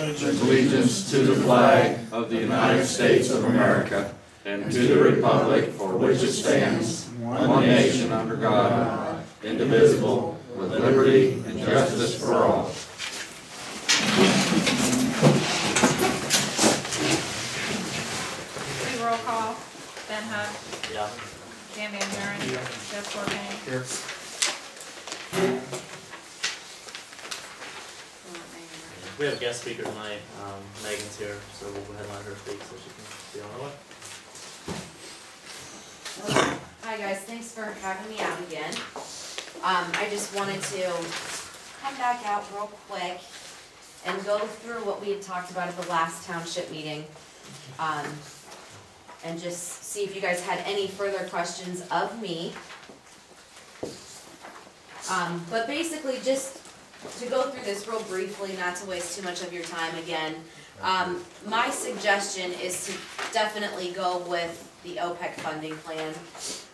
allegiance to the flag of the United States of America and to the republic for which it stands, one nation under God, indivisible, with liberty and justice for all. Roll call. Ben Hunt. Yeah. Dan Van Buren. Jeff Corpenny. Here. We have a guest speaker tonight. Megan's here, so we'll go ahead and let her speak so she can be on her way. Hi guys, thanks for having me out again. I just wanted to come back out real quick and go through what we had talked about at the last township meeting. And just see if you guys had any further questions of me. But basically, just to go through this real briefly, not to waste too much of your time again, my suggestion is to definitely go with the OPEC funding plan.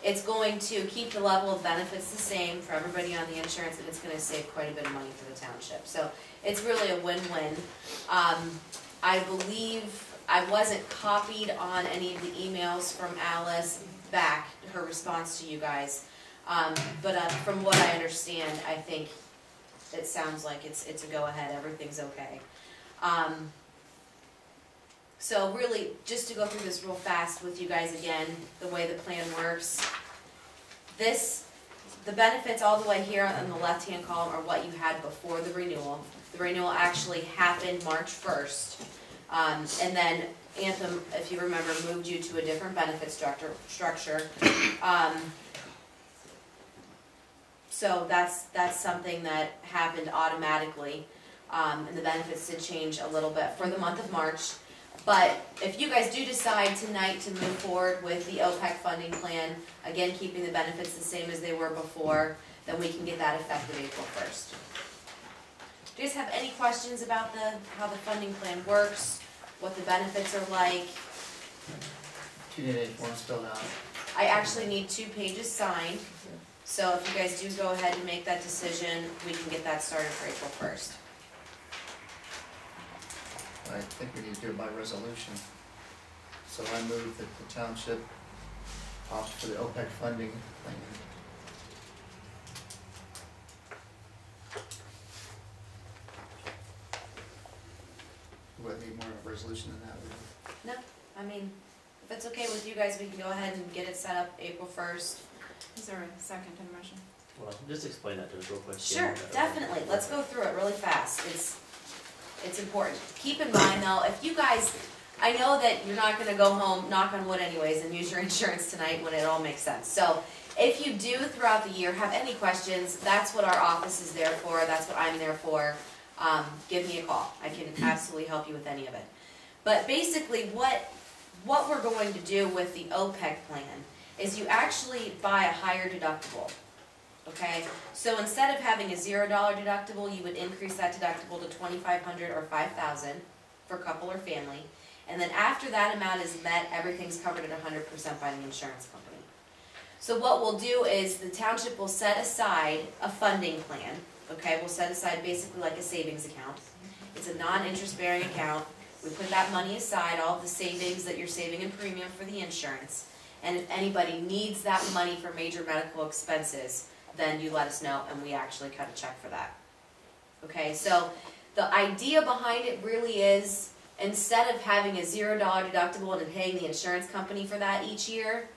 It's going to keep the level of benefits the same for everybody on the insurance, and it's going to save quite a bit of money for the township. So it's really a win-win. I believe I wasn't copied on any of the emails from Alice back, her response to you guys. But from what I understand, I think it sounds like it's a go-ahead. Everything's okay. So really, just to go through this real fast with you guys again, the way the plan works. The benefits all the way here on the left-hand column are what you had before the renewal. The renewal actually happened March 1st. And then Anthem, if you remember, moved you to a different benefit structure. So that's something that happened automatically. And the benefits did change a little bit for the month of March. But if you guys do decide tonight to move forward with the OPEC funding plan, again keeping the benefits the same as they were before, then we can get that effective April 1st. Do you guys have any questions about how the funding plan works, what the benefits are like? 288 forms filled out. I actually need 2 pages signed, so if you guys do go ahead and make that decision, we can get that started for April 1st. I think we need to do it by resolution. So I move that the township opt for the OPEC funding plan. Do I need more of a resolution than that? No, I mean, if it's okay with you guys, we can go ahead and get it set up April 1st. Is there a second to the motion? Well, just explain that to us real quick. Sure, definitely. Let's go through it really fast. It's important. Keep in mind though, if you guys, I know that you're not going to go home, knock on wood anyways, and use your insurance tonight when it all makes sense. So if you do throughout the year have any questions, that's what our office is there for. That's what I'm there for. Give me a call. I can absolutely help you with any of it. But basically what we're going to do with the OPEC plan is you actually buy a higher deductible. Okay, so instead of having a $0 deductible, you would increase that deductible to $2,500 or $5,000 for couple or family. And then after that amount is met, everything's covered at 100% by the insurance company. So what we'll do is the township will set aside a funding plan. Okay, we'll set aside basically like a savings account. It's a non-interest bearing account. We put that money aside, all of the savings that you're saving in premium for the insurance. And if anybody needs that money for major medical expenses, then you let us know and we actually cut a check for that. Okay, so the idea behind it really is, instead of having a $0 deductible and paying the insurance company for that each year,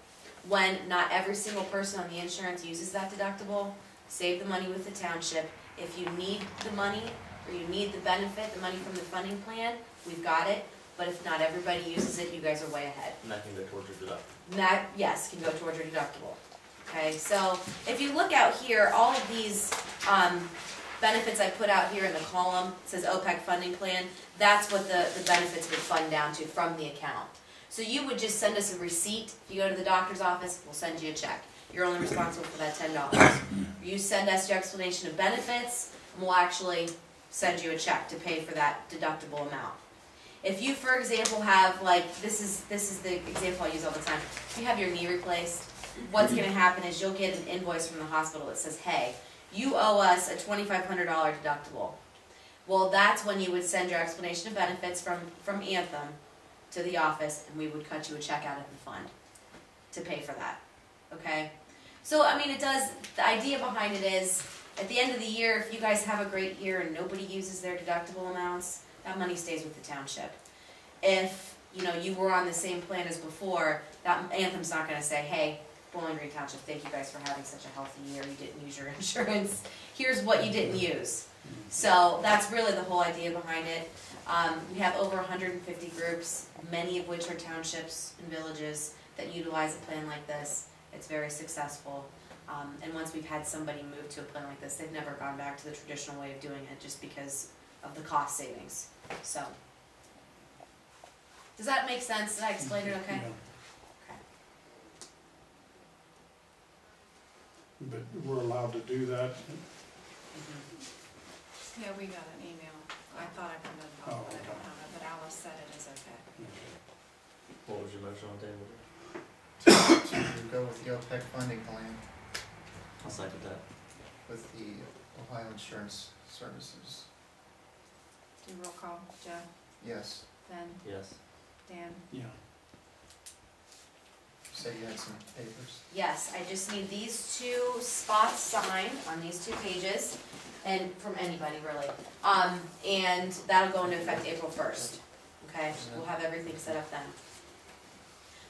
when not every single person on the insurance uses that deductible, save the money with the township. If you need the money or you need the benefit, the money from the funding plan, we've got it. But if not everybody uses it, you guys are way ahead. And that can go towards your deductible. That, yes, can go towards your deductible. Okay, so if you look out here, all of these benefits I put out here in the column, it says OPEC funding plan, that's what the benefits would fund down to from the account. So you would just send us a receipt. If you go to the doctor's office, we'll send you a check. You're only responsible for that $10. You send us your explanation of benefits, and we'll actually send you a check to pay for that deductible amount. If you, for example, have, like, this is the example I use all the time. If you have your knee replaced, what's going to happen is you'll get an invoice from the hospital that says, hey, you owe us a $2,500 deductible. Well, that's when you would send your explanation of benefits from Anthem to the office, and we would cut you a check out of the fund to pay for that, okay? So, I mean, the idea behind it is, at the end of the year, if you guys have a great year and nobody uses their deductible amounts, that money stays with the township. If, you were on the same plan as before, that Anthem's not gonna say, hey, Bowling Green Township, thank you guys for having such a healthy year, you didn't use your insurance, here's what you didn't use. So that's really the whole idea behind it. We have over 150 groups, many of which are townships and villages that utilize a plan like this. It's very successful. And once we've had somebody move to a plan like this, they've never gone back to the traditional way of doing it just because of the cost savings. So, does that make sense? Did I explain it okay? Yeah. Okay. But we're allowed to do that? Yeah, we got an email. I thought I printed it off, but I don't have it, but Alice said it is okay. What was your motion on the table? To go with the OPEC funding plan I'll second that. with the Ohio Insurance Services. Do roll call, Joe, Yes, Ben, Yes. Dan. Yeah. say you had some papers. Yes, I just need these two spots signed on these two pages, and from anybody really. And that'll go into effect April 1st, okay? We'll have everything set up then.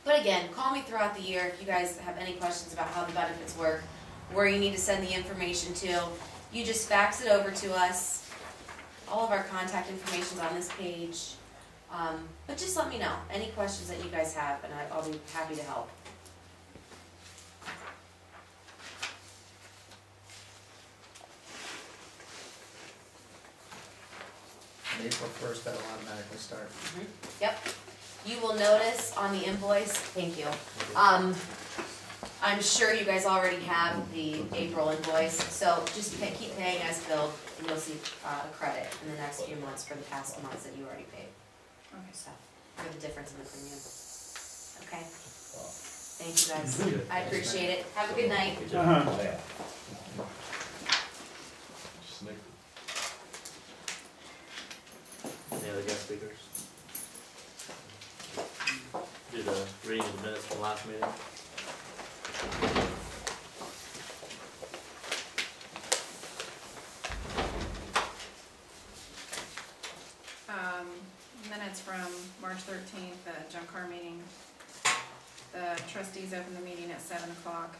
But again, call me throughout the year if you guys have any questions about how the benefits work, where you need to send the information to. You just fax it over to us. All of our contact information's on this page. But just let me know any questions that you guys have, and I'll be happy to help. On April 1st, that'll automatically start. Yep. You will notice on the invoice, thank you. I'm sure you guys already have the April invoice, so just keep paying as billed, and you'll see a credit in the next few months for the past months that you already paid. Okay. So, for the difference in the premium. Okay? Thank you guys. I appreciate it. Have a good night. Good Uh-huh. job. Any other guest speakers? Do the reading of the minutes from last meeting. Minutes from March 13th, the junk car meeting. The trustees opened the meeting at 7 o'clock.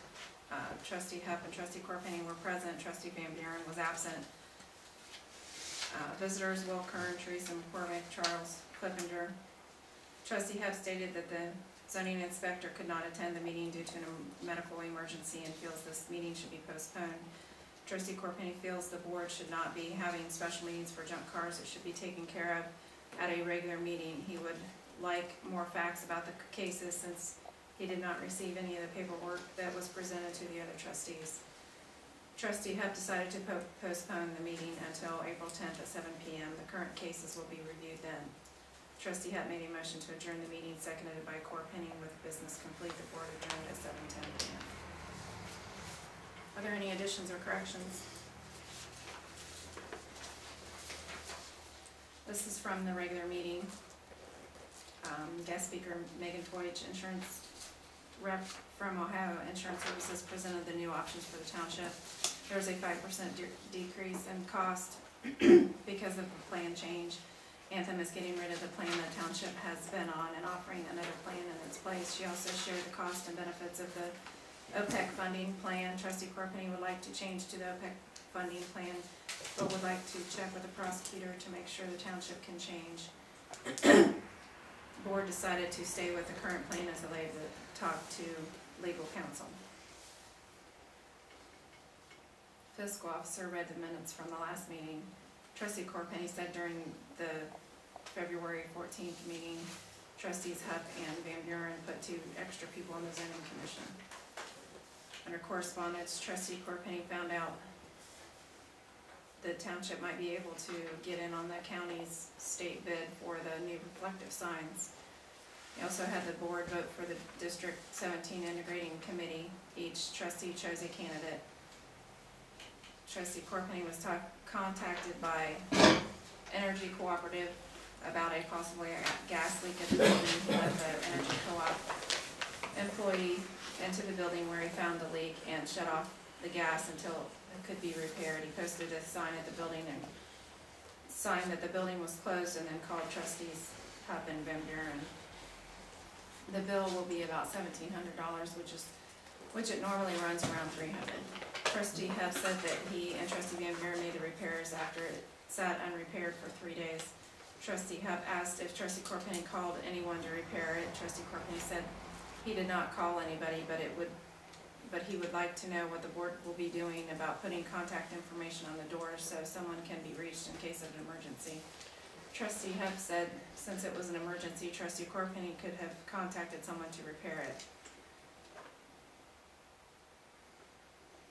Trustee Hupp and Trustee Corpenny were present. Trustee Van Buren was absent. Visitors, Will Kern, Teresa McCormick, Charles Clippinger. Trustee Hupp stated that the zoning inspector could not attend the meeting due to a medical emergency and feels this meeting should be postponed. Trustee Corpenny feels the board should not be having special meetings for junk cars. It should be taken care of at a regular meeting. He would like more facts about the cases since he did not receive any of the paperwork that was presented to the other trustees. Trustee Hupp decided to postpone the meeting until April 10th at 7 p.m. The current cases will be reviewed then. Trustee Hupp made a motion to adjourn the meeting, seconded by Corpenny. With business complete, the board adjourned at 7:10 p.m. Are there any additions or corrections? This is from the regular meeting. Guest speaker Megan Toich, insurance rep from Ohio Insurance Services, presented the new options for the township. There's a 5% decrease in cost because of the plan change. Anthem is getting rid of the plan the township has been on and offering another plan in its place. She also shared the cost and benefits of the OPEC funding plan. Trustee Corpenny would like to change to the OPEC funding plan, but would like to check with the prosecutor to make sure the township can change. Board decided to stay with the current plan as they talked to legal counsel. Fiscal officer read the minutes from the last meeting. Trustee Corpenny said during the February 14th meeting, trustees Hupp and Van Buren put 2 extra people on the zoning commission. Under correspondence, Trustee Corpenny found out the township might be able to get in on the county's state bid for the new reflective signs. He also had the board vote for the District 17 integrating committee. Each trustee chose a candidate. Trustee Corpenny was contacted by Energy Cooperative about a possible gas leak at the building. He let the Energy Co-op employee into the building where he found the leak and shut off the gas until it could be repaired. He posted a sign at the building and signed that the building was closed, and then called Trustees Hupp and Van Buren. The bill will be about $1,700, which it normally runs around $300. Trustee Hupp said that he and Trustee Van Buren made the repairs after it sat unrepaired for 3 days. Trustee Hupp asked if Trustee Corpenny called anyone to repair it. Trustee Corpenny said he did not call anybody, but he would like to know what the board will be doing about putting contact information on the doors so someone can be reached in case of an emergency. Trustee Hupp said since it was an emergency, Trustee Corpenny could have contacted someone to repair it.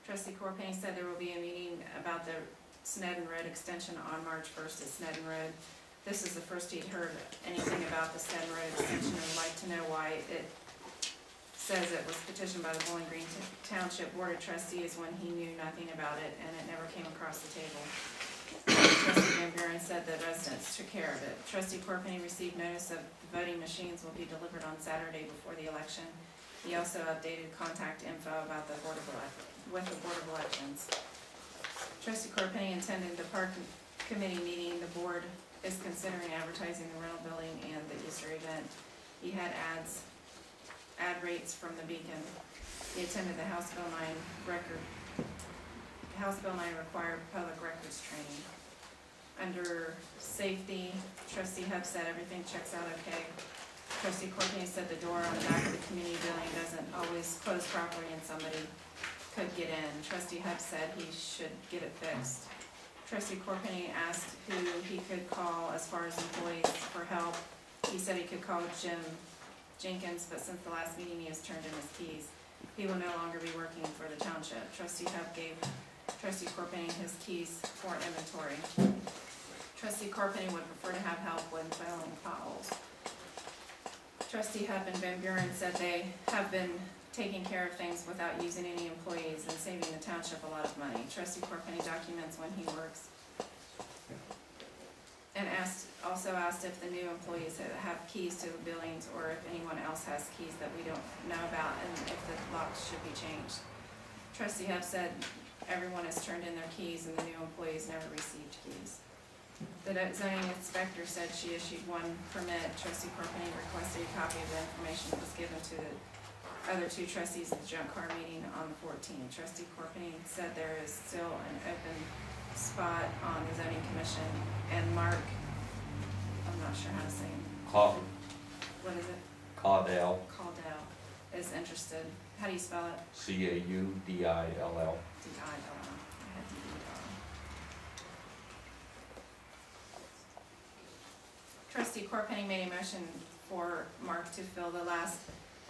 Trustee Corpenny said there will be a meeting about the Sneddon Road extension on March 1st at Sneddon Road. This is the first he'd heard anything about the Sneddon Road extension and would like to know why it says it was petitioned by the Bowling Green Township Board of Trustees when he knew nothing about it and it never came across the table. Trustee Van Buren said the residents took care of it. Trustee Corpenny received notice of the voting machines will be delivered on Saturday before the election. He also updated contact info about the Board of Elections. Trustee Corpenny attended the Park Committee meeting. The board is considering advertising the rental building and the Easter event. He had ad rates from the Beacon. He attended the House Bill 9 required public records training. Under safety, Trustee Hupp said everything checks out okay. Trustee Corpenny said the door on the back of the community building doesn't always close properly and somebody could get in. Trustee Hupp said he should get it fixed. Trustee Corpenny asked who he could call as far as employees for help. He said he could call Jim Jenkins, but since the last meeting he has turned in his keys. He will no longer be working for the township. Trustee Hupp gave Trustee Corpenny his keys for inventory. Trustee Corpenny would prefer to have help when filling potholes. Trustee Hupp and Van Buren said they have been taking care of things without using any employees and saving the township a lot of money. Trustee Corpenny documents when he works and also asked if the new employees have keys to the buildings or if anyone else has keys that we don't know about and if the locks should be changed. Trustee Hupp said everyone has turned in their keys and the new employees never received keys. The zoning inspector said she issued one permit. Trustee Corpenny requested a copy of the information that was given to the other two trustees at the junk car meeting on the 14th. Trustee Corpenny said there is still an open spot on the zoning commission, and Mark, I'm not sure how to say him. What is it? Caudell. Caldell is interested. How do you spell it? Caudill. D-I-L-L. Trustee Corpenny made a motion for Mark to fill the last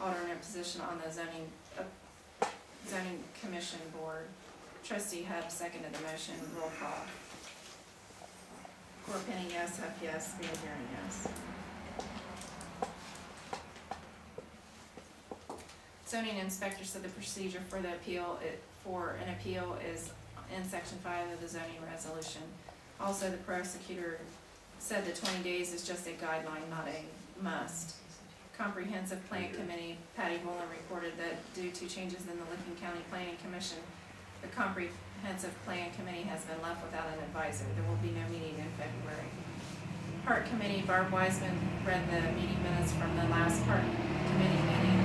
alternate position on the zoning commission board. Trustee Hupp seconded the motion. Roll call. Corpenny, yes. Hupp, yes. Van Buren, yes. Zoning inspector said the procedure for the appeal, for an appeal is in Section 5 of the zoning resolution. Also, the prosecutor said that 20 days is just a guideline, not a must. Comprehensive Plan Committee, Patty Boland reported that due to changes in the Licking County Planning Commission, the Comprehensive Plan Committee has been left without an advisor. There will be no meeting in February. Park Committee, Barb Wiseman read the meeting minutes from the last Park Committee meeting.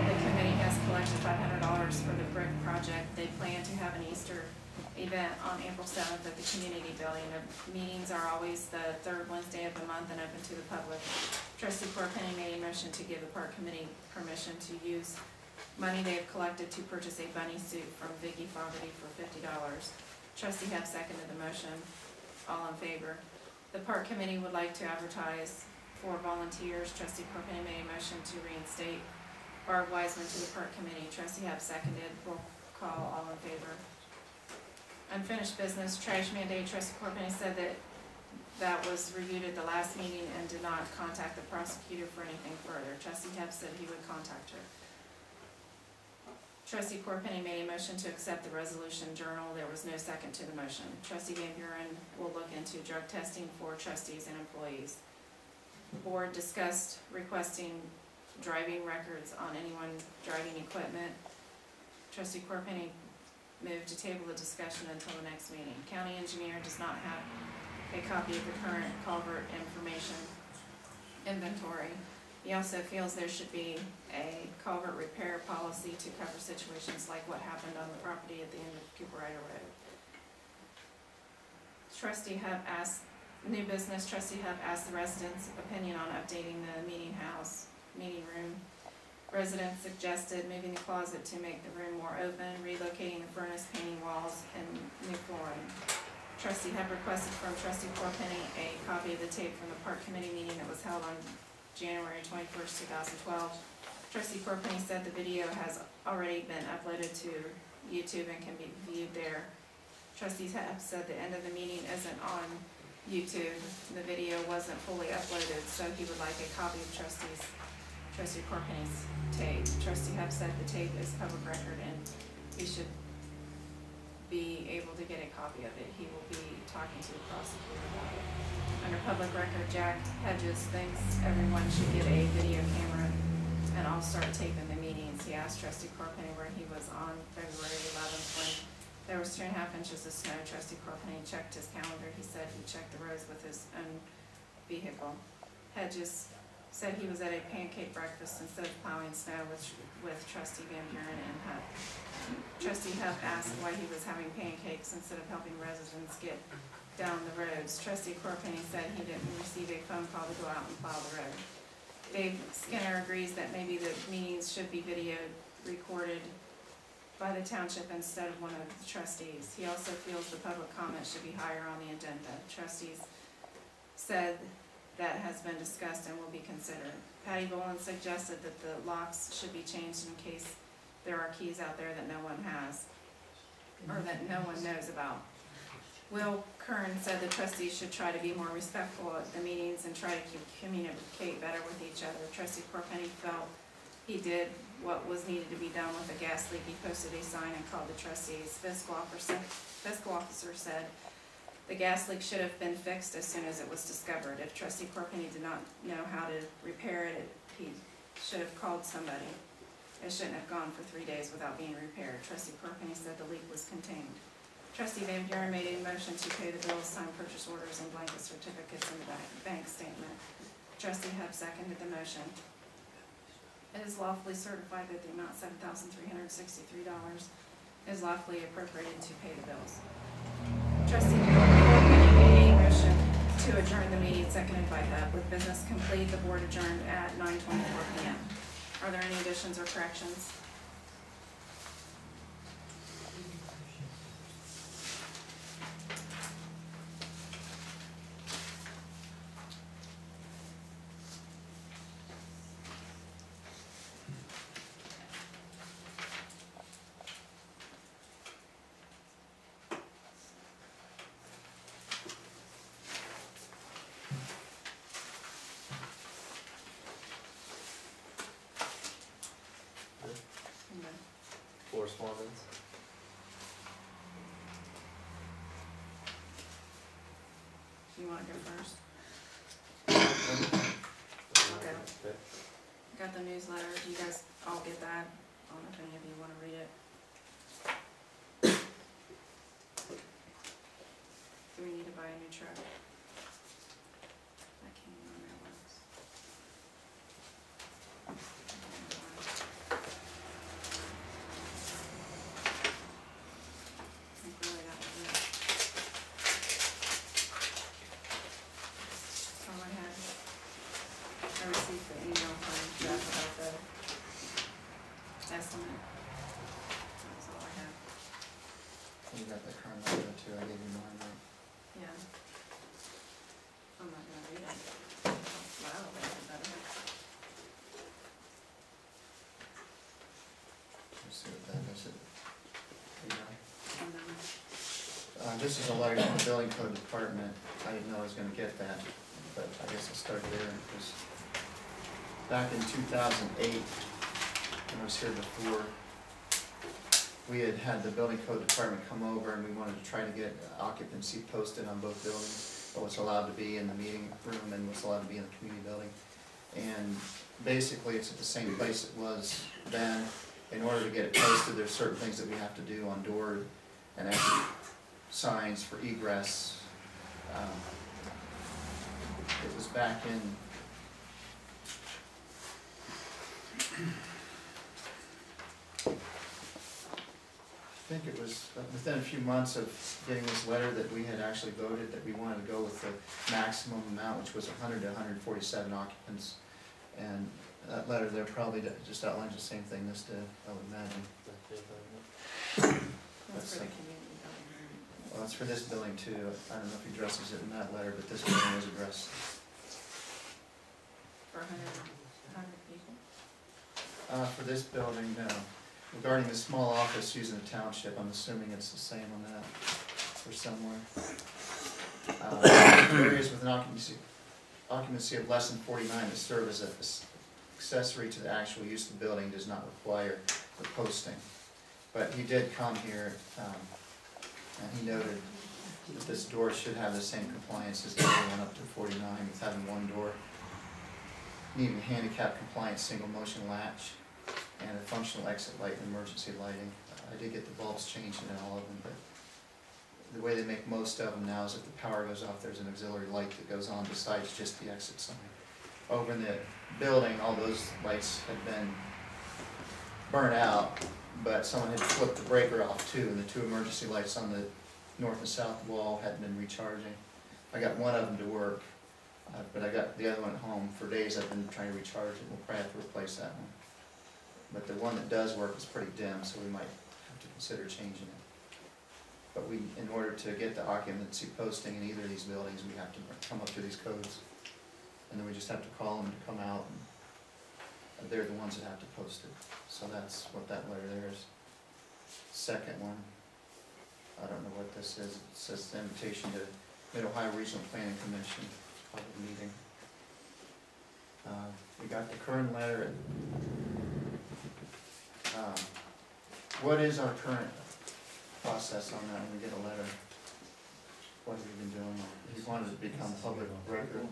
The committee has collected $500 for the brick project. They plan to have an Easter event on April 7th at the community building. The meetings are always the third Wednesday of the month and open to the public. Trustee Corpenny made a motion to give the Park Committee permission to use money they have collected to purchase a bunny suit from Vicky Fogarty for $50. Trustee Hupp seconded the motion. All in favor? The Park Committee would like to advertise for volunteers. Trustee Corpenny made a motion to reinstate Barb Wiseman to the Park Committee. Trustee Hupp seconded. Roll call. All in favor? Unfinished business, trash mandate. Trustee Corpenny said that was reviewed at the last meeting and did not contact the prosecutor for anything further. Trustee Hupp said he would contact her. Trustee Corpenny made a motion to accept the resolution journal. There was no second to the motion. Trustee Van Buren will look into drug testing for trustees and employees. The board discussed requesting driving records on anyone driving equipment. Trustee Corpenny moved to table the discussion until the next meeting. County engineer does not have a copy of the current culvert information inventory. He also feels there should be a culvert repair policy to cover situations like what happened on the property at the end of Cooper Rider Road. Trustee Hub asked, new business, Trustee Hub asked the residents' opinion on updating the meeting room. Residents suggested moving the closet to make the room more open, relocating the furnace, painting walls, and new flooring. Trustee Hub requested from Trustee Corpenny a copy of the tape from the park committee meeting that was held on January 21st, 2012. Trustee Corpenny said the video has already been uploaded to YouTube and can be viewed there. Trustee Hub said the end of the meeting isn't on YouTube. The video wasn't fully uploaded, so he would like a copy of Trustee Corpenny's tape. Trustee Hub said the tape is public record and he should be able to get a copy of it. He will be talking to the prosecutor about it. Under public record, Jack Hedges thinks everyone should get a video camera and I'll start taping the meetings. He asked Trustee Corpenny where he was on February 11th when there was 2.5 inches of snow. Trustee Corpenny checked his calendar. He said he checked the roads with his own vehicle. Hedges said he was at a pancake breakfast instead of plowing snow with Trustee Van Buren and Hub. Trustee Hub asked why he was having pancakes instead of helping residents get down the roads. Trustee Corpenny said he didn't receive a phone call to go out and plow the road. Dave Skinner agrees that maybe the meetings should be video recorded by the township instead of one of the trustees. He also feels the public comment should be higher on the agenda. Trustees said that has been discussed and will be considered. Patty Boland suggested that the locks should be changed in case there are keys out there that no one has, or that no one knows about. Will Kern said the trustees should try to be more respectful at the meetings and try to communicate better with each other. Trustee Corpenny felt he did what was needed to be done with the gas leak. He posted a sign and called the trustees. Fiscal officer said the gas leak should have been fixed as soon as it was discovered. If Trustee Corpenny did not know how to repair it, he should have called somebody. It shouldn't have gone for 3 days without being repaired. Trustee Corpenny said the leak was contained. Trustee Van Buren made a motion to pay the bills, sign purchase orders, and blanket certificates in the bank statement. Trustee Hub seconded the motion. It is lawfully certified that the amount $7,363 is lawfully appropriated to pay the bills. Trustee Corpenny made a motion to adjourn the meeting, seconded by Hub. With business complete, the board adjourned at 9:24 p.m. Are there any additions or corrections? Correspondence. Do you want to go first? Okay. Got the newsletter. Do you guys all get that? I don't know if any of you want to read it. Do we need to buy a new truck? That came in our mailbox. I think really that was it. That's all I had. I received the email from Jeff about the estimate. That was all I had. You got the current number too, I gave you mine, right? Yeah. I'm not gonna read it. Wow, that's better. Let's see what that is. And then, This is a letter from the building code department. I didn't know I was gonna get that, but I guess I'll start there. It was back in 2008, when I was here before, we had had the building code department come over and we wanted to try to get occupancy posted on both buildings, what's allowed to be in the meeting room and what's allowed to be in the community building. And basically, it's at the same place it was then. In order to get it posted, there's certain things that we have to do on door and actually signs for egress. It was back in I think it was within a few months of getting this letter that we had actually voted that we wanted to go with the maximum amount, which was 100 to 147 occupants. And that letter there probably just outlines the same thing this did, I would imagine. That's for the community building. Well, it's for this building too. I don't know if he addresses it in that letter, but this building is addressed. For 100 people? For this building, no. Regarding the small office using the township, I'm assuming it's the same on that or somewhere. Areas with an occupancy of less than 49 to serve as an accessory to the actual use of the building does not require the posting. But he did come here, and he noted that this door should have the same compliance as the other one up to 49 with having one door, needing handicap compliant single motion latch, and a functional exit light and emergency lighting. I did get the bulbs changed in all of them, but the way they make most of them now is if the power goes off, there's an auxiliary light that goes on besides just the exit sign. Over in the building, all those lights had been burnt out, but someone had flipped the breaker off too, and the two emergency lights on the north and south wall hadn't been recharging. I got one of them to work, but I got the other one at home. For days I've been trying to recharge it. We'll probably have to replace that one. But the one that does work is pretty dim, so we might have to consider changing it. But we, in order to get the occupancy posting in either of these buildings, we have to come up to these codes. And then we just have to call them to come out, and they're the ones that have to post it. So that's what that letter there is. Second one, I don't know what this is. It says the invitation to Mid-Ohio Regional Planning Commission public meeting. We got the current letter. What is our current process on that when we get a letter? What have we been doing? You wanted to become public record?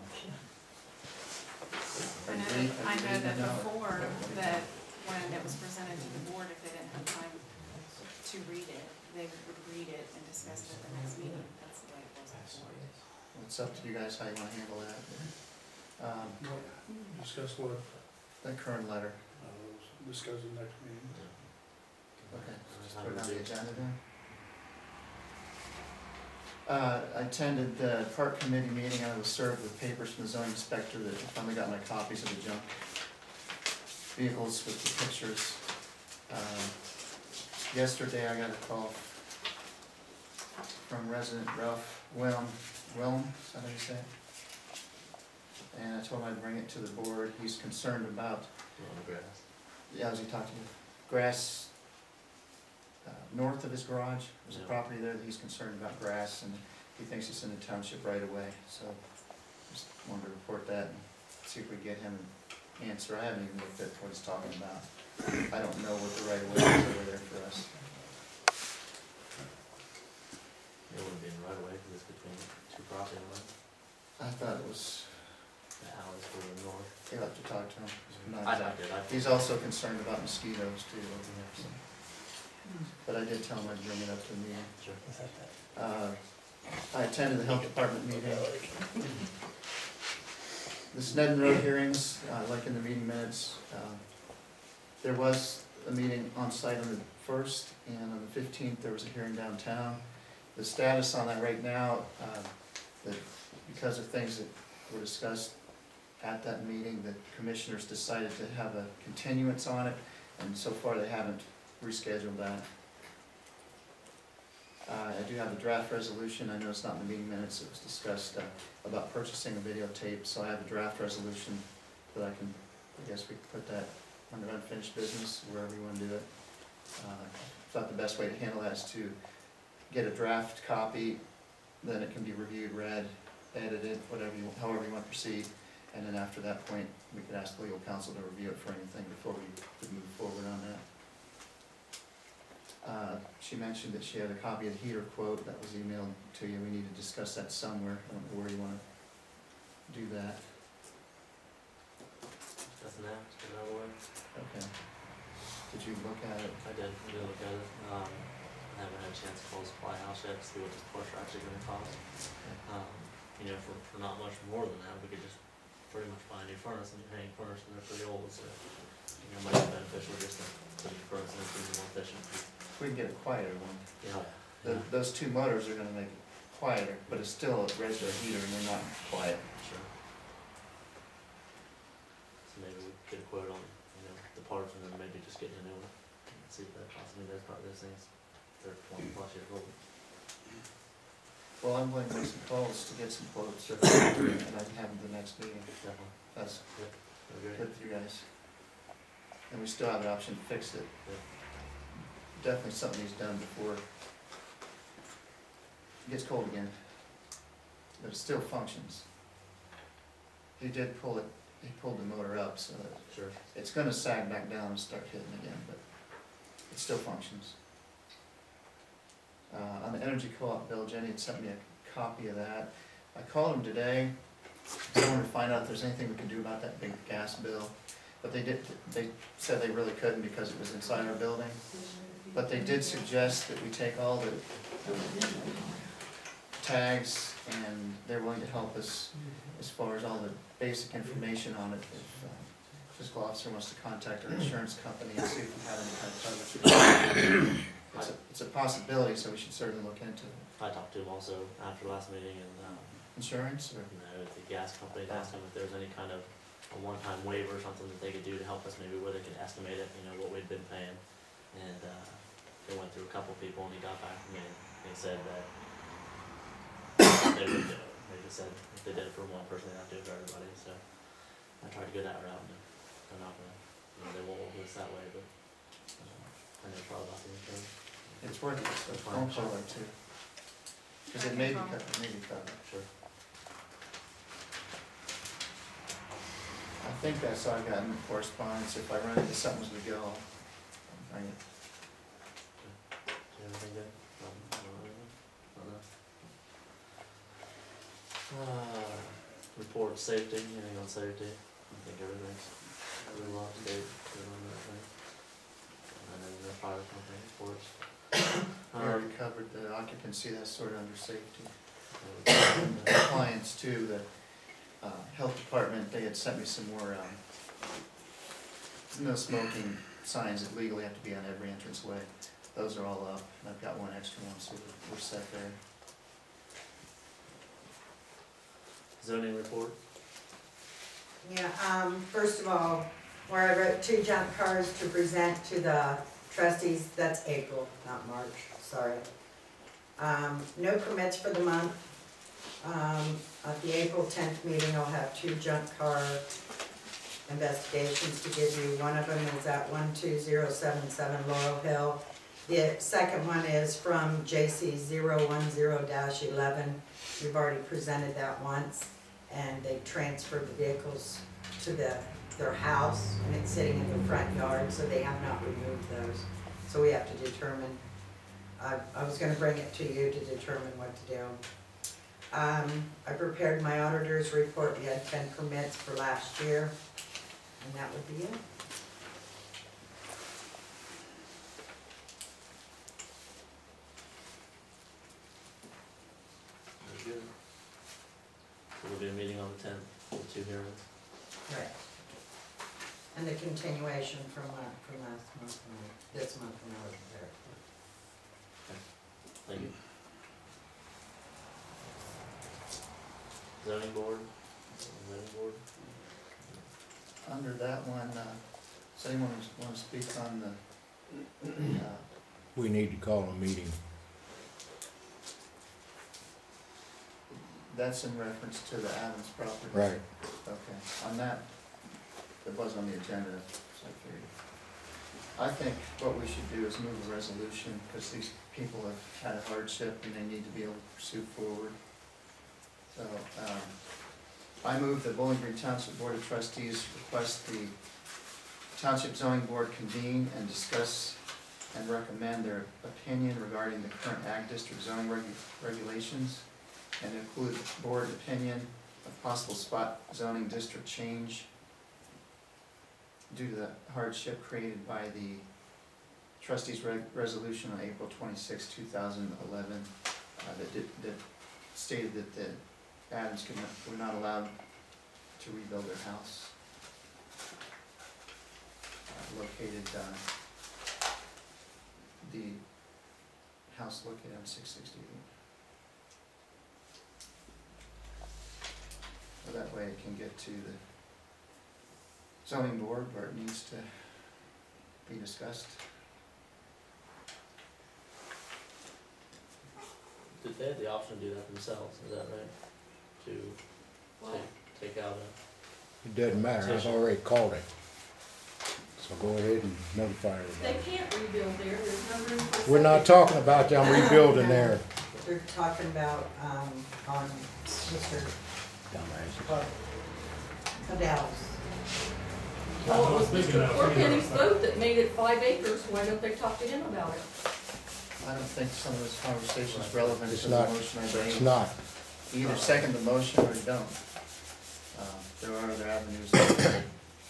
I know that before, that when it was presented to the board, if they didn't have time to read it, they would read it and discuss it at the next meeting. That's the way it was before. It's up to you guys how you want to handle that. Discuss what, The current letter. discuss the next meeting. Okay, just put it on the agenda then. I attended the park committee meeting. I was served with papers from the zoning inspector that I finally got my copies of the junk vehicles with the pictures. Yesterday I got a call from resident Ralph Willem, is that how you say it? And I told him I'd bring it to the board. He's concerned about, yeah, as he talked to you, grass north of his garage. There's a property there that he's concerned about grass, and he thinks it's in the township right away. So just wanted to report that and see if we get him an answer. I haven't even looked at what he's talking about. I don't know what the right of way is over there for us. It wouldn't be in the right away because it's between two property lines. I thought it was, The alley's further north. you'll have to talk to him. Not I exactly. did. He's also concerned about mosquitoes too over there. So. But I did tell him I'd bring it up to the meeting. I attended the health department meeting. The Sneddon Road hearings, like in the meeting minutes, there was a meeting on site on the 1st, and on the 15th there was a hearing downtown. The status on that right now, because of things that were discussed at that meeting, the commissioners decided to have a continuance on it, and so far they haven't rescheduled that. I do have a draft resolution. I know it's not in the meeting minutes. It was discussed about purchasing a videotape, so I have a draft resolution that I guess we can put that under unfinished business, wherever you want to do it. I thought the best way to handle that is to get a draft copy, then it can be reviewed, read, edited, however you want to proceed, and then after that point, we could ask legal counsel to review it for anything before we could move forward on that. She mentioned that she had a copy of the heater quote that was emailed to you. We need to discuss that somewhere. I don't know where you wanna do that. That's now, just get it out of the way. Okay. Did you look at it? I did look at it. I haven't had a chance to call the supply house yet to see what the parts are actually gonna cost. You know, for not much more than that, we could just pretty much buy a new furnace, a new hanging furnace, and they're pretty old, so, you know, it might be beneficial just to put a new furnace in, it's more efficient. We can get a quieter one. Yeah. Those two motors are gonna make it quieter, but it's still a regular heater and they're not quiet. Sure. So maybe we could get a quote on, you know, the parts and then maybe just getting a new one, and see if that possibly does part of those things. They're 20+ years old. Well, I'm going to make some calls to get some quotes, and I can have them the next meeting. Definitely. That's Okay. good with you guys. And we still have the option to fix it. Yep. Definitely something needs done before it gets cold again. But it still functions. He did pull it, he pulled the motor up, so that Sure. it's gonna sag back down and start hitting again, but it still functions. On the energy co-op bill, Jenny had sent me a copy of that. I called them today, I wanted to find out if there's anything we could do about that big gas bill. But they said they really couldn't because it was inside our building. But they did suggest that we take all the tags, and they're willing to help us as far as all the basic information on it. If fiscal officer wants to contact our insurance company and see if we have any kind of coverage. It's a possibility, so we should certainly look into it. I talked to him also after last meeting, and Insurance, or? you know, the gas company asked him if there was any kind of a one-time waiver or something that they could do to help us, maybe where they could estimate it, you know, what we'd been paying. And they went through a couple people, and he got back to me, and they said that they would do it. They just said if they did it for one person, they'd have to do it for everybody. So I tried to go that route, and they're not gonna, you know, they won't work with us that way, but I know probably about the insurance. It's worth it, a phone call or two. Because it may be covered. Sure. I think that's all I got in the correspondence. If I run into something as we go, I'll bring it. Do you have anything good? Report safety, anything on safety? I think everything's really up to date, good on that thing. And then the fire company reports. We already covered the occupancy, that's sort of under safety. And the compliance too, the health department, they had sent me some more no smoking signs that legally have to be on every entranceway. Those are all up, and I've got one extra one, so we're set there. Zoning report? Yeah, first of all, where I wrote 2 junk cars to present to the trustees, that's April, not March, sorry. No permits for the month. At the April 10th meeting, I'll have 2 junk car investigations to give you. One of them is at 12077 Laurel Hill. The second one is from JC 010-11. We've already presented that once, and they transferred the vehicles to their house, and it's sitting in the front yard, so they have not removed those. So we have to determine, I was gonna bring it to you to determine what to do. I prepared my auditor's report. We had 10 permits for last year, and that would be it. Very good. So there'll be a meeting on the 10th, with 2 hearings. Right. And the continuation from last month, and this month when I was there. Thank you. Zoning board? Zoning board? Under that one, does anyone want to speak on the, We need to call a meeting. that's in reference to the Adams property? Right. Okay, on that, it was on the agenda, so I figured. I think what we should do is move a resolution, because these people have had a hardship and they need to be able to pursue forward. So, I move the Bowling Green Township Board of Trustees request the Township Zoning Board convene and discuss and recommend their opinion regarding the current ag district zoning regulations, and include board opinion of possible spot zoning district change due to the hardship created by the trustees' resolution on April 26, 2011, that stated that the Adams were not allowed to rebuild their house located, the house located on 668. So that way it can get to the zoning board where it needs to be discussed. Did they have the option to do that themselves, is that right? To take out a, It doesn't matter, I've already called it. So go ahead and notify They everybody. can't rebuild there, there's no room for. We're not talking about them rebuilding there. They're talking about, on Mr. Adele's. Oh, it was Mr. Corpenny's vote that made it 5 acres, why don't they talk to him about it? I don't think some of this conversation is relevant It's to the not, motion I it's made. not. You either second the motion or you don't. There are other avenues that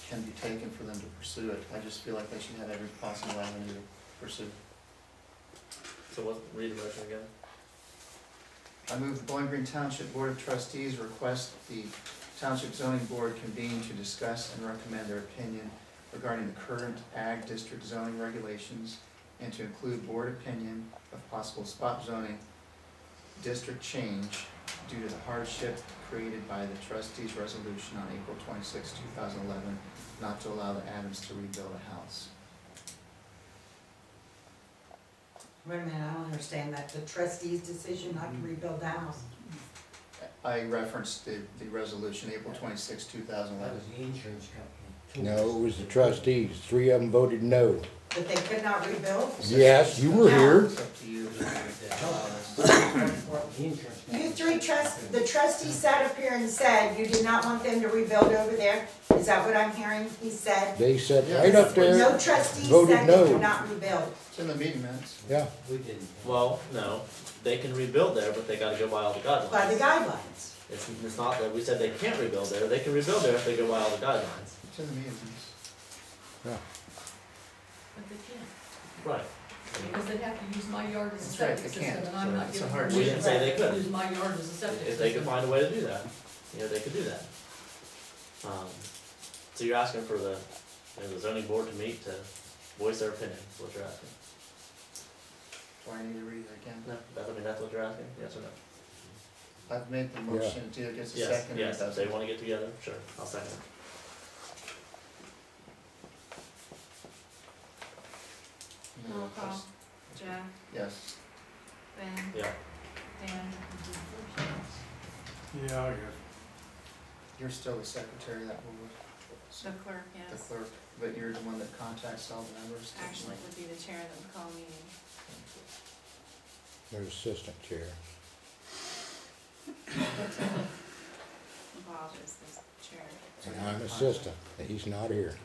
can be taken for them to pursue it. I just feel like they should have every possible avenue to pursue. so what, read the motion again? I move the Bowling Green Township Board of Trustees request the Township Zoning Board convene to discuss and recommend their opinion regarding the current ag district zoning regulations, and to include board opinion of possible spot zoning district change due to the hardship created by the trustees' resolution on April 26, 2011, not to allow the Adams to rebuild a house. Wait a minute, I don't understand that, the trustees' decision not to rebuild the house. I referenced the resolution, April 26, 2011. the insurance company. No, it was the trustees. 3 of them voted no. But they could not rebuild? Yes, you were here. It's up to you. You three the trustees sat up here and said you did not want them to rebuild over there? Is that what I'm hearing? He said? They sat right up there. No trustees voted said no. they could not rebuild. It's in the meeting minutes. Yeah, We didn't. Well, no, they can rebuild there, but they gotta go by all the guidelines. By the guidelines. It's not that we said they can't rebuild there, they can rebuild there if they go by all the guidelines. It's in the meeting minutes. But they can't, Right. because they'd have to use my yard as a That's right, septic they can't. system, and I'm not It's a giving hard- permission We didn't say they to couldn't. use my yard as a septic system. If they could find a way to do that, they could do that. So you're asking for the zoning board to meet to voice their opinion, is what you're asking? Do I need to read it again? No, that's what you're asking, yes or no? I've made the motion, it either gets a Yes, second or it yes, if they doesn't. wanna get together, sure, I'll second it. Roll call. Jeff, Yes. Ben, Yeah, Dan, Yeah, I guess. You're still the secretary of that board, the clerk, the yes. clerk, but you're the one that contacts all the members? Actually, it would be the chair that would call a meeting. there's assistant chair. Bob is the chair. And I'm assistant. He's not here.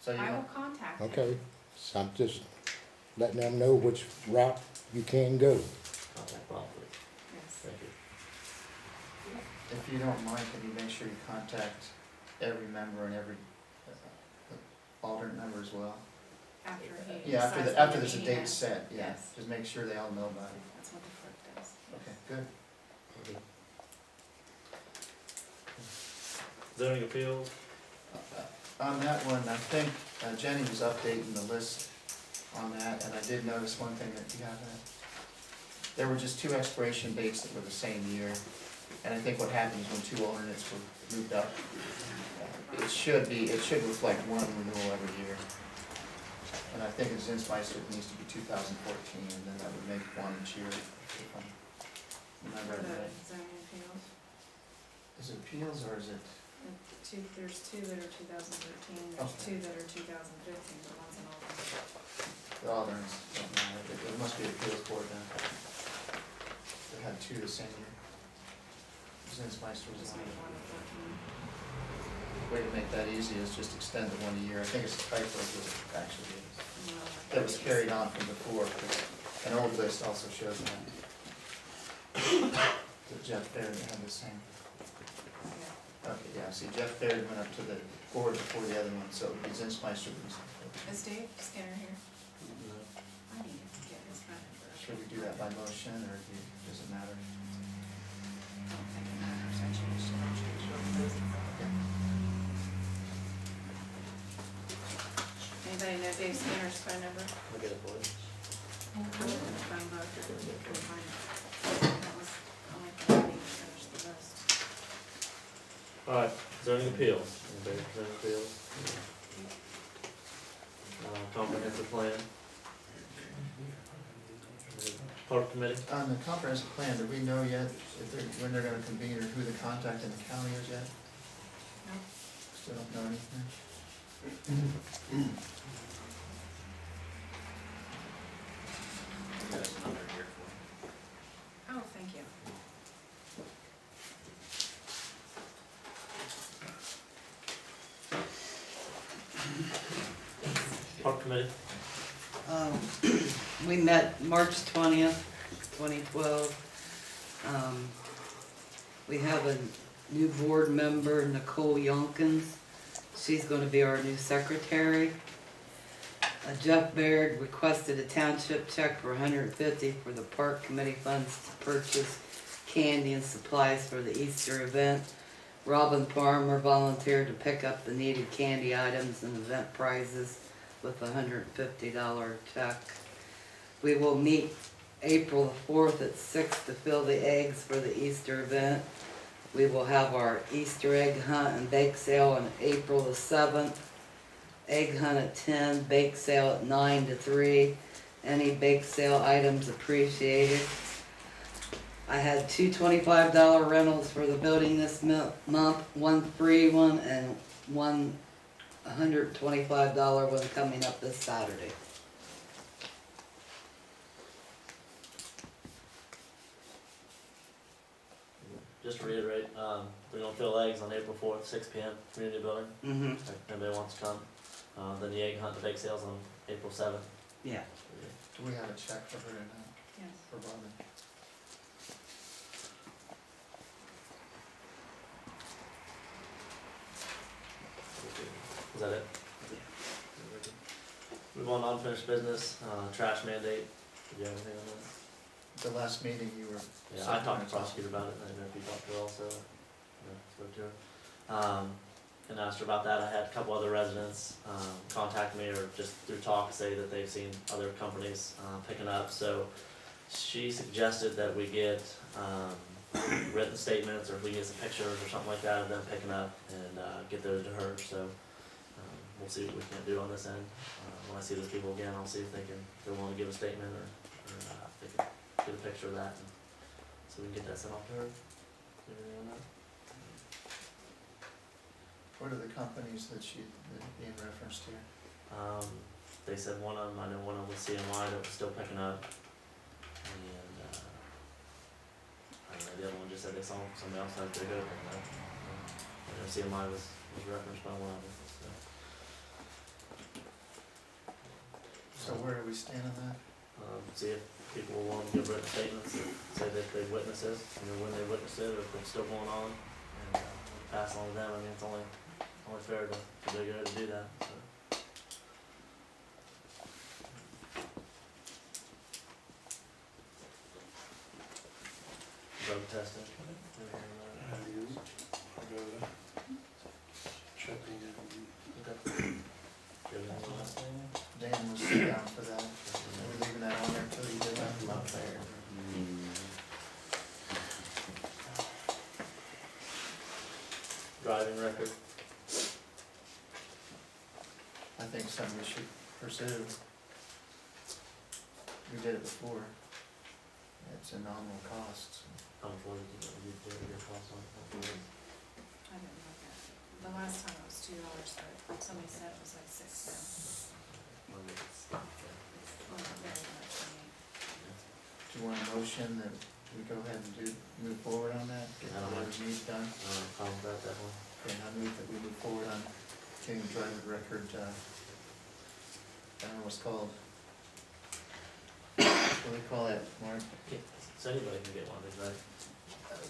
So you I will want, contact him. Okay, so I'm just letting them know which route you can go. contact Bob, please, Yes. thank you. if you don't mind, can you make sure you contact every member and every alternate member as well? After he. Yeah, decides after when there's a meeting date is. set, yeah, Yes, just make sure they all know about it. that's what the clerk does. Okay, good. Zoning appeals, On that one, I think Jenny was updating the list on that, and I did notice one thing that you have in it. There were just 2 expiration dates that were the same year, and I think what happened is when 2 alternates were moved up, it should reflect 1 renewal every year. And I think it's Zinsmeister, it needs to be 2014, and then that would make 1 each year, if I remember For the right. zoning appeals, Is it appeals or is it? there's 2 that are 2013, there's Okay. 2 that are 2015, but one's an alternate. The alternates don't matter, it must be appeals board then. They had 2 the same year. Zinsmeister was Just on make it. one of 14. Way to make that easy is just extend the 1 a year. I think it's a typo, but it actually is. No, that was carried on from before, 'cause an old list also shows that. That Jeff Baird had the same. Okay, yeah, see, Jeff Baird went up to the board before the other one, so it would be Zinsmeister. Is Dave Skinner here? No. I need to get his phone number. Should we do that by motion, or does it matter? I don't think it matters, I changed it, I'll change it. Okay. Anybody know Dave Skinner's phone number? I'll get it for you. In the phone book, couldn't find it. That was the only thing I needed to finish the list. Alright, zoning appeals, anybody for zoning appeals? Comprehensive plan. Park committee? On the comprehensive plan, do we know yet if they're, when they're gonna convene, or who the contact in the county is yet? No. Still don't know anything? Oh, thank you. Park committee? We met March 20th, 2012. We have a new board member, Nicole Yonkins. She's gonna be our new secretary. Jeff Baird requested a township check for $150 for the park committee funds to purchase candy and supplies for the Easter event. Robin Farmer volunteered to pick up the needed candy items and event prizes with a $150 check. We will meet April the 4th at 6 to fill the eggs for the Easter event. We will have our Easter egg hunt and bake sale on April the 7th. Egg hunt at 10, bake sale at 9 to 3. Any bake sale items appreciated. I had two $25 rentals for the building this month, one free one and one $125 one coming up this Saturday. Just to reiterate, we're gonna fill eggs on April 4th, 6 p.m., community building. Mm-hmm. If anybody wants to come. Then the egg hunt, the bake sales on April 7th. Yeah. Do we have a check for her now, Yes. for Robin? Is that it? Move on to unfinished business, trash mandate. Did you have anything on that? The last meeting you were. Yeah, I talked to the prosecutor about it, and I didn't know if you talked to her also. Yeah, spoke to her. And asked her about that. I had a couple other residents, contact me or just through talk say that they've seen other companies, picking up. So she suggested that we get, written statements, or if we can get some pictures or something like that of them picking up and, get those to her. So, we'll see what we can do on this end. When I see those people again, I'll see if they want to give a statement or if they can get a picture of that, and so we can get that sent off to her. Anything on that? What are the companies that being referenced here? They said one of them, I know one of them was CMY that was still picking up, and, I don't know, the other one just said they saw somebody else had to go, but, I know CMI was referenced by one of them, so. So where do we stand on that? See if people will want to give written statements that say that they witnessed this, when they witnessed it, or if it's still going on, and, pass on to them. I mean, it's only fair to go to do that, so. Drug testing. Dan was down for that. We're leaving that on there until you get that from up there. Driving record. I think something we should pursue. We did it before. It's a nominal cost. How much was it, your cost on it? I didn't look at it. The last time it was $2, but somebody said it was like $6 now. Well, not very much, I mean. Do you want a motion that we go ahead and move forward on that? Get whatever needs done? Problem about that one. Okay, I move that we move forward on getting the driver record, I don't know what's called, What do they call that, Mark? Yeah, so anybody can get one of these, right?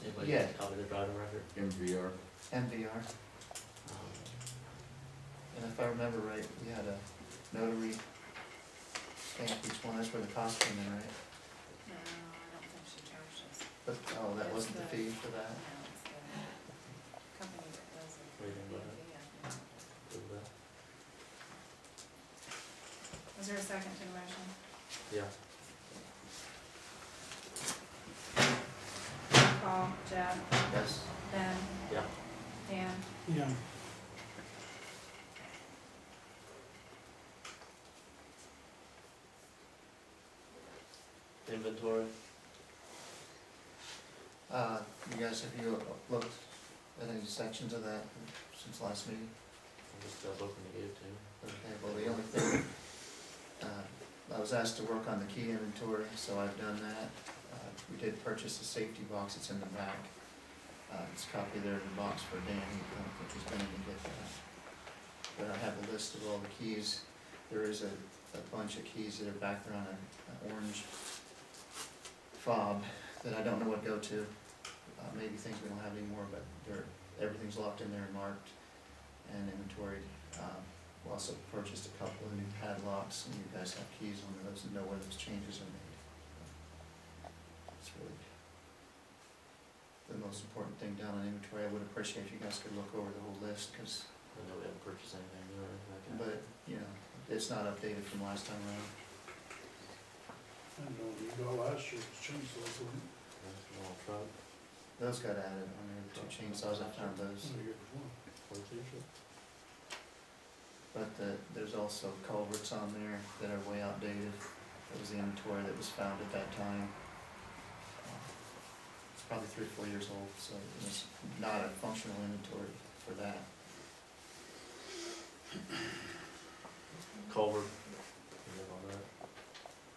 Anybody Yeah. can copy their driving record. MVR. MVR. Um, And if I remember right, we had a notary stamp each one, that's where the cost came in, right? No, I don't think she charged us. But, oh, that wasn't the fee for that? No, it's the company that does it. What do you think about it? Yeah. Approve that. Was there a second to the motion? Yeah. Paul, Jeff, Yes. Ben, Yeah. Dan, Yeah, Inventory. You guys, have you looked at any sections of that since last meeting? I'm just open to give to. Okay, well, the only thing, I was asked to work on the key inventory, so I've done that. We did purchase a safety box, it's in the back. It's a copy there in the box for Danny, I don't think he's going to get that. But I have a list of all the keys. There is a bunch of keys that are back there on an orange fob that I don't know what go to. Maybe things we don't have anymore, but everything's locked in there and marked and inventoried. We also purchased a couple of new padlocks, and you guys have keys on those and know where those changes are made. It's really the most important thing down on inventory. I would appreciate if you guys could look over the whole list, because, I know we haven't purchased anything new or anything like that. but, you know, it's not updated from last time around. I know you got last year's chainsaws, wasn't it? That's a small truck. Those got added on there, the two chainsaws, I found those. The year before. 42 shit. But there's also culverts on there that are way outdated. That was the inventory that was found at that time. It's probably 3 or 4 years old, so it's not a functional inventory for that. Culvert. You live on that.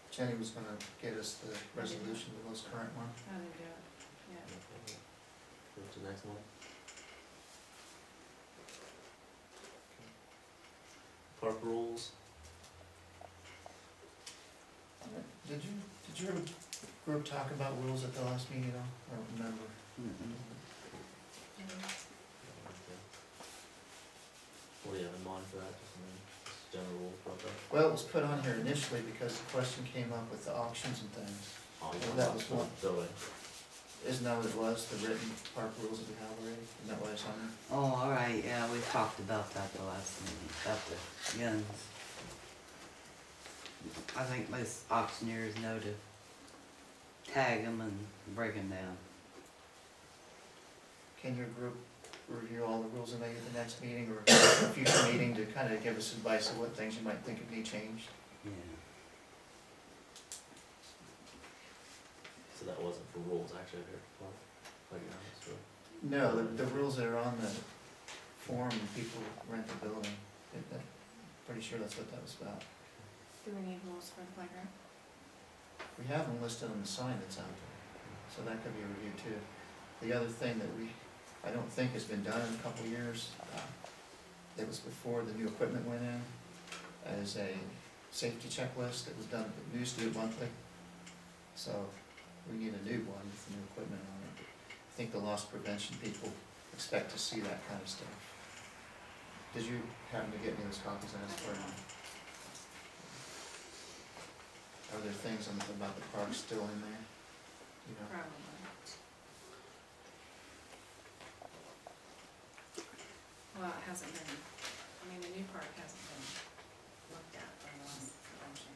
Jenny was gonna get us the resolution, the most current one. I didn't do it, yeah. Okay. Go to the next one. Park rules. Did you ever group talk about rules at the last meeting at all? I don't remember. What do you have in mind for that? Just general rules about that? Well, it was put on here initially because the question came up with the auctions and things. Oh, you Well, that was one. Building. Isn't that what it was, the written park rules that we have already? Isn't that why it's on there? Oh, all right, yeah, we talked about that the last meeting, about the guns. I think most auctioneers know to tag them and break them down. Can your group review all the rules and maybe at the next meeting or a future meeting to kind of give us advice of what things you might think would need changed? Yeah. So that wasn't for rules actually, there, like, so. No, the rules that are on the form when people rent the building, pretty sure that's what that was about. Do we need rules for the playground? We have them listed on the sign that's out there, so that could be a review too. The other thing that I don't think has been done in a couple of years, it was before the new equipment went in, as a safety checklist that was done, we used to do it monthly. So we need a new one with the new equipment on it. I think the loss prevention people expect to see that kind of stuff. Did you happen to get me those copies I asked for? Are there things about the park still in there? You know? Probably. Well, it hasn't been, I mean, the new park hasn't been looked at by the last convention.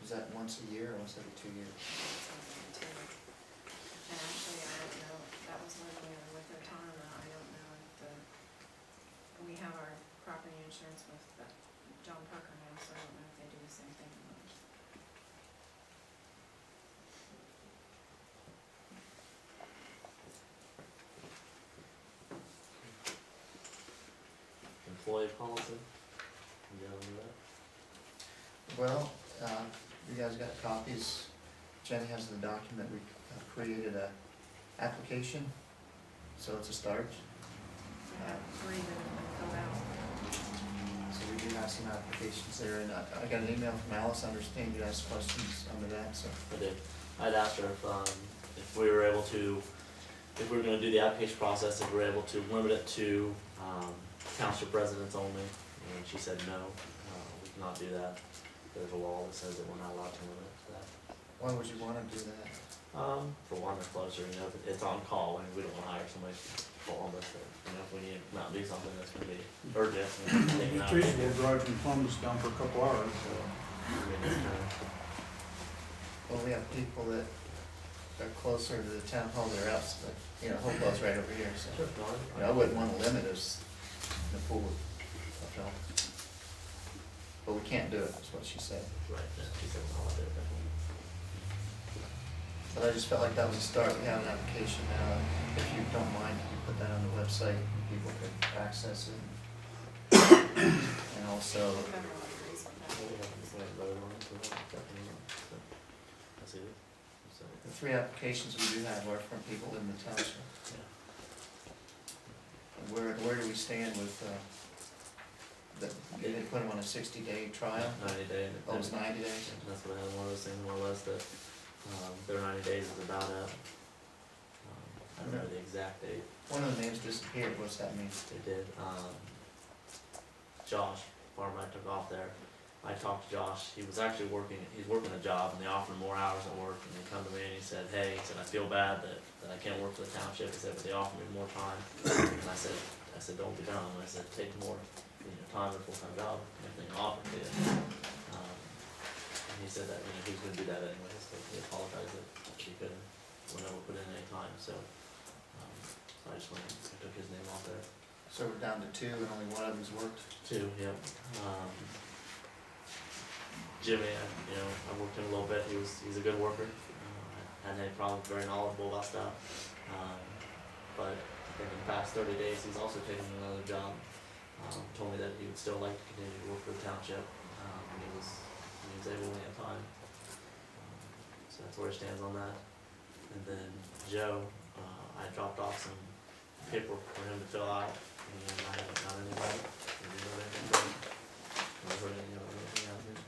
Is that once a year or once every 2 years? And actually, I don't know, that was when we were with Otana, I don't know if we have our property insurance with John Parker now, so I don't know if they do the same thing or not. Employee policy. You got any of that? Well, you guys got copies. Jenny has the document. We created a application, so it's a start. I have 3 that have been filled out. So we do have some applications there, and I got an email from Alice, I understand you asked questions under that, so. I did. I'd asked her if we were able to, if we were gonna do the application process, if we were able to limit it to, township residents only, and she said no, we cannot do that. There's a law that says that we're not allowed to limit it to that. Why would you wanna do that? For one, they're closer, you know, it's on call, and we don't wanna hire somebody for Columbus, that, you know, if we need to come out and do something that's gonna be urgent, we can take them out. It's reasonable to drive from Columbus down for a couple hours. So, I mean, it's kinda, Well, we have people that are closer to the town hall, they're out, but, you know, Hopewell's right over here, so. sure, no, You know, I wouldn't wanna limit us in the pool of help. But we can't do it, is what she said. right, yeah, she said, I'll do it, definitely. But I just felt like that was a start, we have an application now, if you don't mind, you put that on the website, and people could access it. And also, Everyone agrees with that. We haven't voted on it, so definitely not, so, I see it, so, the 3 applications we do have are from people in the township. yeah. And where do we stand with, they put them on a 60-day trial? 90 day. and Oh, it's 90 days? and that's what I had, one of those things on my list that, their 90 days is about up. I don't know the exact date, One of the names disappeared, what's that mean? they did, Josh, farmer I took off there, I talked to Josh, he's working a job, and they offered him more hours at work, and he come to me and he said, hey, he said, I feel bad that I can't work for the township, he said, but they offered me more time, and I said, don't be dumb, I said, take more, time in a full-time job, anything offered to you. And he said that, he was gonna do that anyway, so he apologized that he couldn't, whenever put in any time, so, I just went, I took his name off there. So we're down to 2 and only one of them's worked? 2, yep. Jimmy, I worked him a little bit, he's a good worker, hadn't had any problems, very knowledgeable about stuff. But I think in the past 30 days, he's also taken another job. Told me that he would still like to continue to work for the township, and he was able when he had time. So that's where he stands on that. And then Joe, I dropped off some paperwork for him to fill out, and I haven't got anybody. Have you heard anything from him? I've heard anything out of him.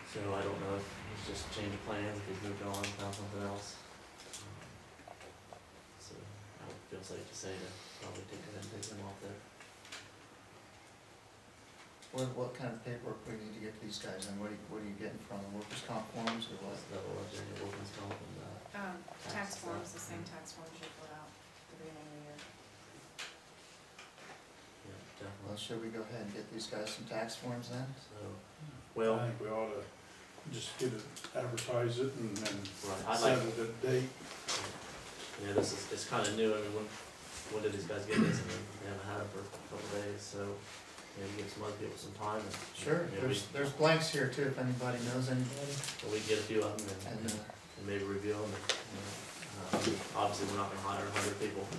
So I don't know if he's just changed of plans, if he's moved on, found something else. So I would feel safe to say to probably take him off there. What kind of paperwork we need to get these guys in? What are you getting from them? Workers' comp forms or what? That will let you workman's comp and, Tax forms, the same tax forms you fill out at the beginning of the year. yeah, Well, definitely. should we go ahead and get these guys some tax forms then? So, well, I think we ought to just get it, advertise it and then right, I'd set like, it a date. this is, it's kinda new, I mean, when did these guys get this? I mean, they haven't had it for a couple of days, so maybe give some other people some time and. Sure, there's blanks here too, if anybody knows anybody. Or we can get a few of them And, and maybe review them and, obviously, we're not gonna hire 100 people, we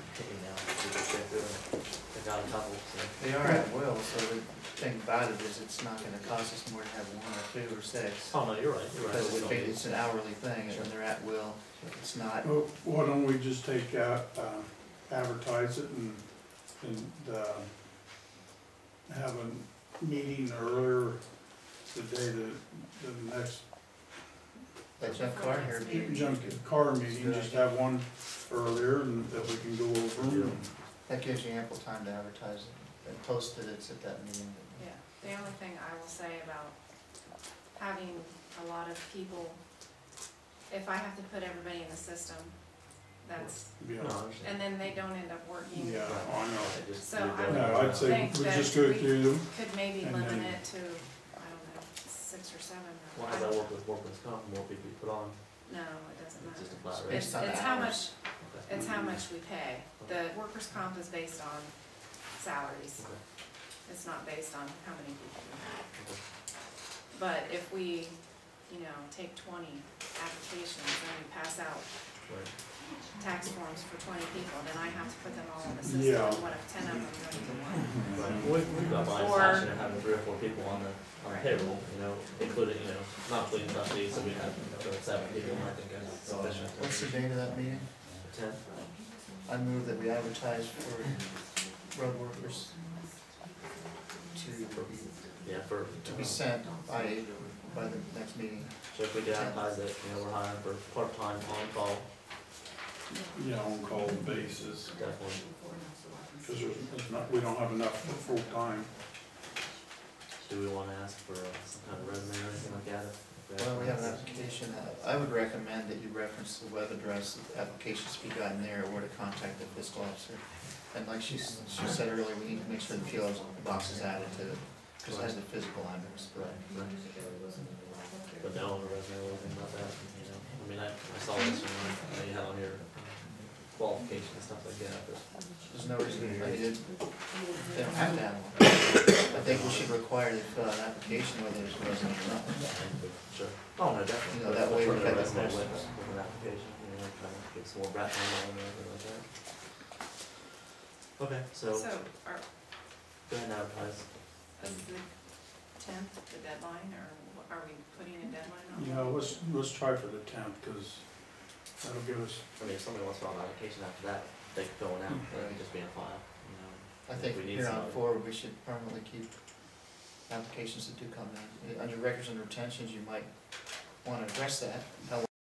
just check through and pick out a couple, so. they are at will, so the thing about it is it's not gonna cost us more to have 1 or 2 or 6. Oh, no, you're right, you're right. Because it's an hourly thing, and they're at will, it's not, Well, why don't we just take out, advertise it and have a meeting earlier the day the next that junk car here. junk car meeting, just have one earlier and that we can go over them. That gives you ample time to advertise it and post it, it's at that meeting. Yeah, the only thing I will say about having a lot of people, if I have to put everybody in the system, that's, Yeah, No, I understand. and then they don't end up working. yeah, I know. I just- So we I don't- No, I'd say think we that just go we through them. could maybe And limit then- it to, I don't know, 6 or 7. or- Why does that work with workman's comp, more people you put on, No, it doesn't it's just a matter. flat rate? Based on It's the how hours. much, Okay. it's how much we pay. The workers' comp is based on salaries. Okay. It's not based on how many people we have. Okay. But if we, take 20 applications and we pass out Right. tax forms for 20 people, then I have to put them all in the system. Yeah. What if 10 of them don't even work? Right. We've got by Or- last year having 3 or 4 people on the payroll, including, not including trustees, so we have 7 people, and I think that's sufficient. What's the date of that meeting? 10? I move that we advertise for road workers. to be sent by the next meeting. So if we could advertise that, we're hiring for part-time on-call, Yeah, on-call basis, definitely. because there's not, we don't have enough for full-time. Do we wanna ask for some kind of resume or anything like that? Well, we have an application. I would recommend that you reference the web address, the applications to be gotten there, or to contact the fiscal officer. And like she said earlier, we need to make sure the PO box is added to, because it has the physical address. Right. But no, on the resume or anything about that, I mean, I saw this one, you had on your qualifications and stuff like that, but. There's no reason why you didn't. They don't have to have one. I think we should require them to fill out an application whether there's a resume or not. Sure. Oh, no, definitely. That way we Put have a that resume process. with an application, kind of get some more background on it or anything like that. Okay, so, So, go ahead and advertise. is the 10th the deadline, or are we putting a deadline on it? Yeah, let's try for the 10th, because that'll give us, I mean, if somebody wants to file an application after that, they could go out, it could just be in a file, I think We need here on somebody. forward, we should permanently keep applications that do come in. On your records and retentions, you might want to address that, how